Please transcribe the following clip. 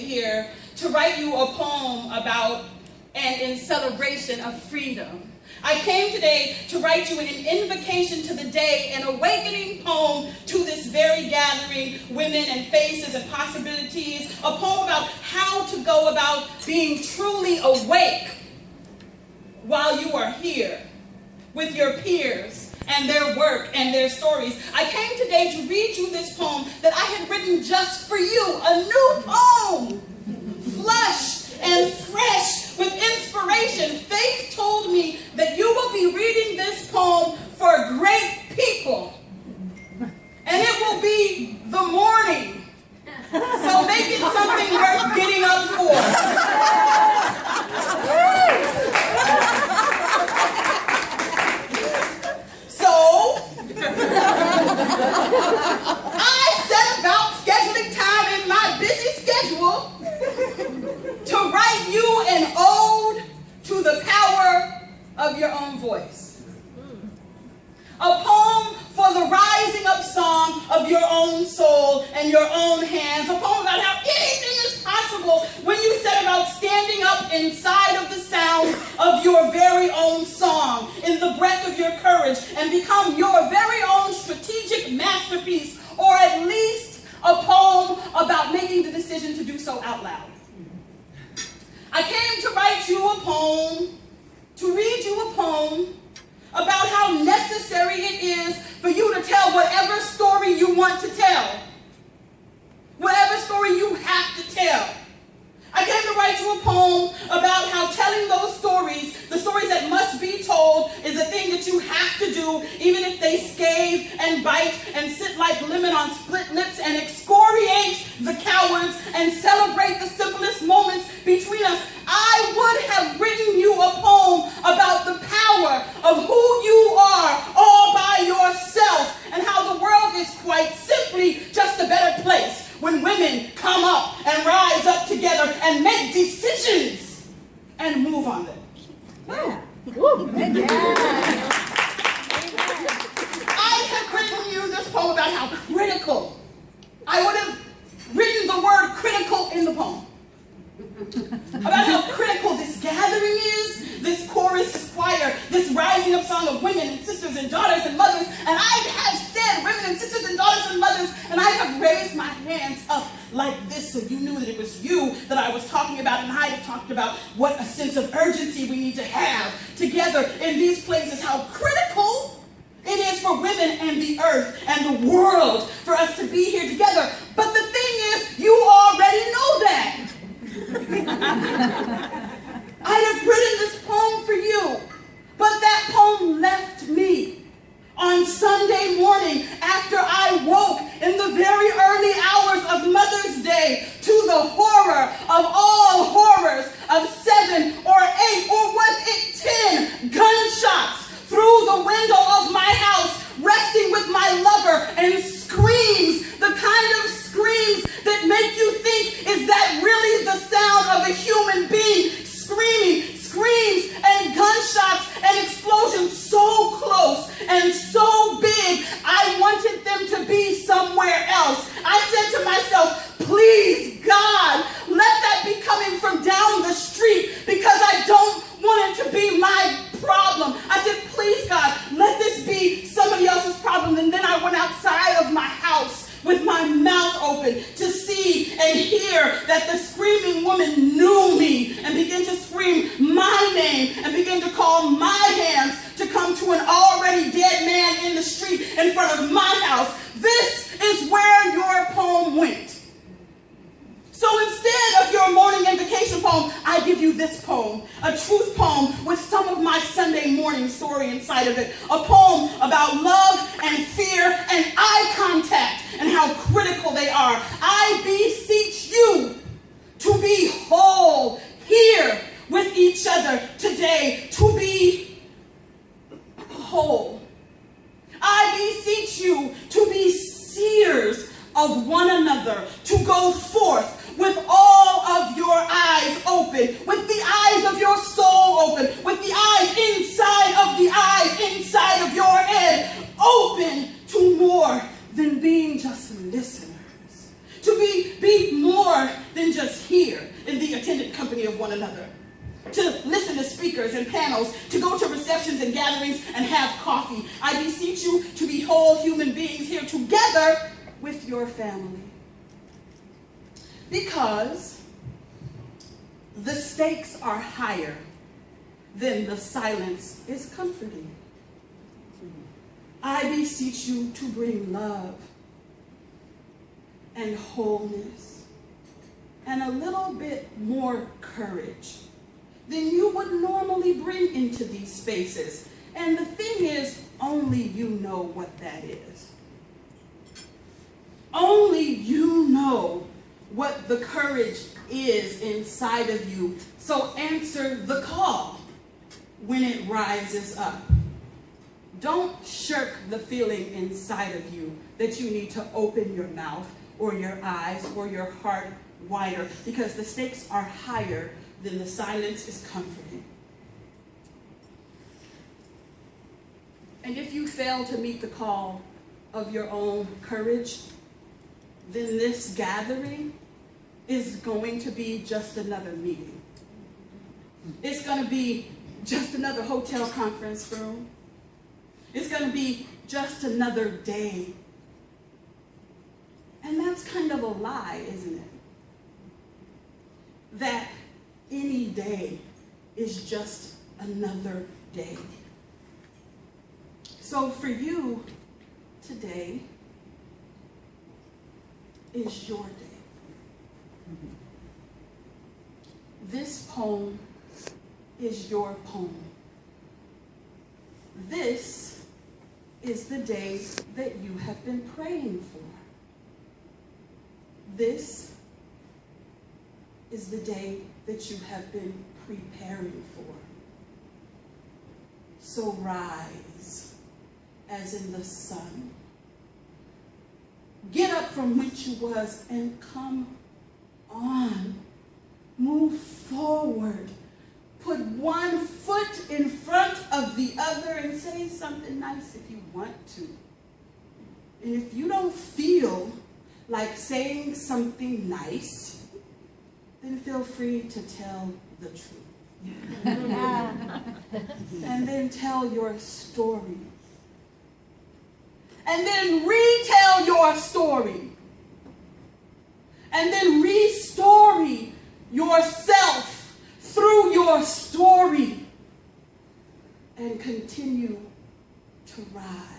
here to write you a poem about and in celebration of freedom. I came today to write you an invocation to the day, an awakening poem to this very gathering, women and faces and possibilities, a poem about how to go about being truly awake while you are here with your peers and their work and their stories. I came today to read you this poem that I had written just for you, a new poem, flush and fresh with inspiration. Faith told me that you will be reading this poem for great people, and it will be the morning, so make it something worth getting up for. So I set about scheduling time in my busy schedule to write you an ode to the power of your own voice. A poem for the rising up song of your own soul and your own hands. A poem about how anything is possible when you set about standing up inside of the sound of your very own song, in the breath of your courage, and become your very own strategic masterpiece, or at least a poem about making the decision to do so out loud. I came to write you a poem, to read you a poem about how necessary it is for you to tell whatever story you want to tell, whatever story you have to tell. I came to write you a poem about how telling those stories, the stories that must be told, is a thing that you have to do, even if they scathe and bite and sit like lemon on split lips and excoriate the cowards and celebrate the simplest moments between us. I would have written you a poem about the power of who you are all by yourself, and how the world is quite simply just a better place when women come up and rise up together and make decisions and move on them. Yeah. I have written you this poem about how critical. I would have written the word critical in the poem. About how critical this gathering is, this chorus, this choir, this rising up song of women and sisters and daughters and mothers. And I have said women and sisters and daughters and mothers, and I have raised my hands up like this so you knew that it was you that I was talking about, and I have talked about what a sense of urgency we need to have together in these places, how critical it is for women and the earth and the world for us to be here together. But the thing is, you already know that. I have written this poem for you, but that poem left me on Sunday morning after I woke in the very early hours of Mother's Day to the horror of all horrors of 7 or 8, or was it 10 gunshots through the window of my house, resting with my lover, and screams, the kind of screams that make you think, is that really the sound of a human being screaming? Screams and gunshots and explosions so close and so big, I wanted them to be somewhere else. I said to myself, please, God, let that be coming from down the street, because I don't want it to be my problem. I said, please, God, let this be somebody else's problem. And then I went outside of my house with my mouth open to see and hear that the screaming woman knew me and began to scream my name and began to call my hands to come to an already dead man in the street in front of my house. This is where your poem went. So instead of your morning invocation poem, I give you this poem, a truth poem with some of my Sunday morning story inside of it, a poem about love and fear and eye contact and how critical they are. I beseech you to be whole here with each other today, to be whole. I beseech you to be seers of one another, to go forth with all of your eyes open, with the eyes of your soul open, with the eyes inside of your head, open to more than being just listeners, to be more than than just here in the attendant company of one another, to listen to speakers and panels, to go to receptions and gatherings and have coffee. I beseech you to be whole human beings here together with your family. Because the stakes are higher than the silence is comforting. I beseech you to bring love and wholeness and a little bit more courage than you would normally bring into these spaces. And the thing is, only you know what that is. Only you know what the courage is inside of you. So answer the call when it rises up. Don't shirk the feeling inside of you that you need to open your mouth or your eyes or your heart wider, because the stakes are higher than the silence is comforting. And if you fail to meet the call of your own courage, then this gathering is going to be just another meeting. It's going to be just another hotel conference room. It's going to be just another day. And that's kind of a lie, isn't it? That any day is just another day. So for you, today is your day. This poem is your poem. This is the day that you have been praying for. This is the day that you have been preparing for. So rise as in the sun. Get up from whence you was and come on. Move forward. Put one foot in front of the other and say something nice if you want to. And if you don't feel like saying something nice, then feel free to tell the truth. And then tell your story. And then retell your story. And then re-story yourself through your story. And continue to rise.